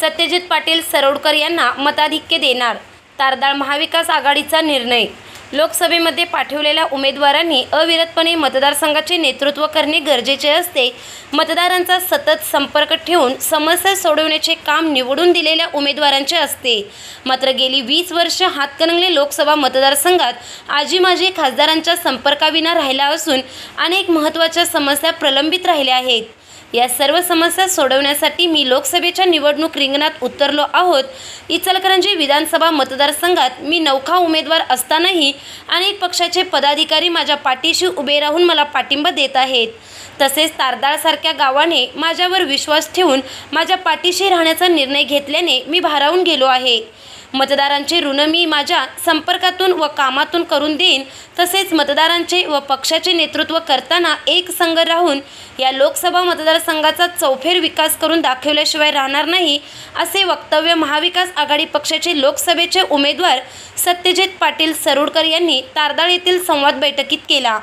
सत्यजित पाटील सरोडकर यांना मताधिक्य देणार, तारदाळ महाविकास आघाडीचा निर्णय। लोकसभेमध्ये पाठवलेल्या उमेदवारांनी अविरतपणे मतदारसंघाचे नेतृत्व करणे गरजेचे असते। मतदारांचा सतत संपर्क ठेवून समस्या सोडवण्याचे काम निवडून दिलेल्या उमेदवारांचे असते। मात्र गेली 20 वर्ष हातकणंगले लोकसभा मतदारसंघात आजी माजी खासदारांच्या संपर्काविना राहिला असून अनेक महत्त्वाच्या समस्या प्रलंबित राहिल्या आहेत। या सर्व समस्या सोडवण्यासाठी मी लोकसभेच्या निवडणूक रिंगणात उतरलो आहोत। इचलकरंजी विधानसभा मतदारसंघात मी नवखा उमेदवार असतानाही अनेक पक्षाचे पदाधिकारी माझ्या पाठीशी उभे राहून मला पाठिंबा देत आहेत। तसेच तारदाळसारख्या गावाने माझ्यावर विश्वास ठेवून माझ्या पाठीशी राहण्याचा निर्णय घेतल्याने मी भारावून गेलो आहे। मतदारांचे ऋण मी माझ्या संपर्कातून व कामातून करून देईन। तसेच मतदारांचे व पक्षाचे नेतृत्व करताना एक संघ राहून या लोकसभा मतदारसंघाचा चौफेर विकास करून दाखवल्याशिवाय राहणार नाही, असे वक्तव्य महाविकास आघाडी पक्षाचे लोकसभेचे उमेदवार सत्यजित पाटील सरोडकर यांनी तारदाळ येथील संवाद बैठकीत केला।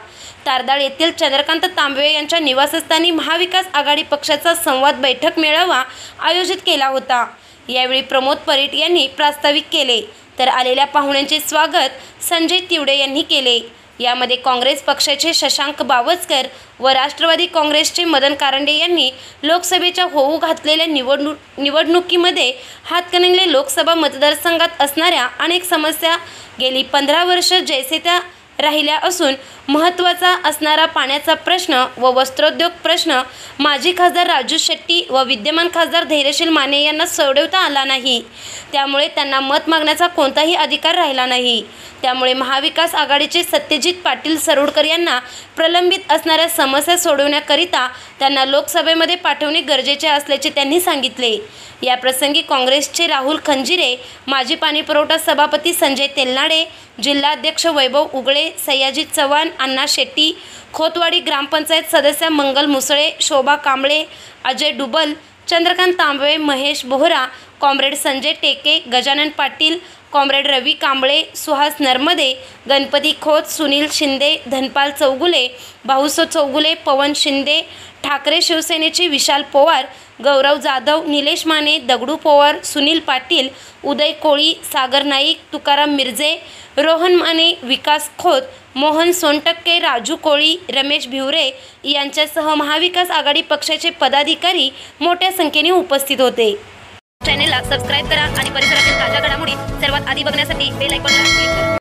तारदाळ येथील चंद्रकांत तांबवे यांच्या निवासस्थानी महाविकास आघाडी पक्षाचा संवाद बैठक मेळावा आयोजित केला होता। यावेळी प्रमोद परीट यांनी प्रास्ताविक केले, तर आलेल्या पाहुण्यांचे स्वागत संजय तिवडे यांनी केले। यामध्ये काँग्रेस पक्षाचे शशांक बावस्कर व राष्ट्रवादी काँग्रेसचे मदन कारंडे यांनी लोकसभेच्या होऊ घातलेल्या निवडणुकीमध्ये हातकणंगले लोकसभा मतदारसंघात असणाऱ्या अनेक समस्या गेली 15 वर्ष जैसे त्या राहिल्या असून महत्त्वाचा असणारा पाण्याचा प्रश्न व वस्त्रोद्योग प्रश्न माजी खासदार राजू शेट्टी व विद्यमान खासदार धैर्यशील माने यांना सोडवता आला नाही। त्यामुळे त्यांना मत मागण्याचा कोणताही अधिकार राहिला नाही। त्यामुळे महाविकास आघाडीचे सत्यजित पाटील सरोडकर यांना प्रलंबित असणाऱ्या समस्या सोडवण्याकरिता त्यांना लोकसभेमध्ये पाठवणे गरजेचे असल्याचे त्यांनी सांगितले। या प्रसंगी काँग्रेसचे राहुल खंजिरे, माजी पाणीपुरवठा सभापती संजय तेलनाडे, जिल्हाध्यक्ष वैभव उगळे, सयाजी चव्हाण, अण्णा शेट्टी, खोतवाडी ग्रामपंचायत सदस्य मंगल मुसळे, शोभा कांबळे, अजय डुबल, चंद्रकांत तांबवे, महेश बोहरा, कॉम्रेड संजय टेके, गजानन पाटील, कॉम्रेड रवी कांबळे, सुहास नर्मदे, गणपती खोत, सुनील शिंदे, धनपाल चौगुले, भाऊसो चौगुले, पवन शिंदे, ठाकरे शिवसेनेचे विशाल पवार, गौरव जाधव, निलेश माने, दगडू पवार, सुनील पाटील, उदय कोळी, सागर नाईक, तुकाराम मिर्जे, रोहन माने, विकास खोत, मोहन सोनटक्के, राजू कोळी, रमेश भिवरे यांच्यासह महाविकास आघाडी पक्षाचे पदाधिकारी मोठ्या संख्येने उपस्थित होते। चॅनेलला सबस्क्राइब करा आणि परिसरातील ताज्या घडामोडी सर्वात आधी बघण्यासाठी बेल आयकॉनला क्लिक करा।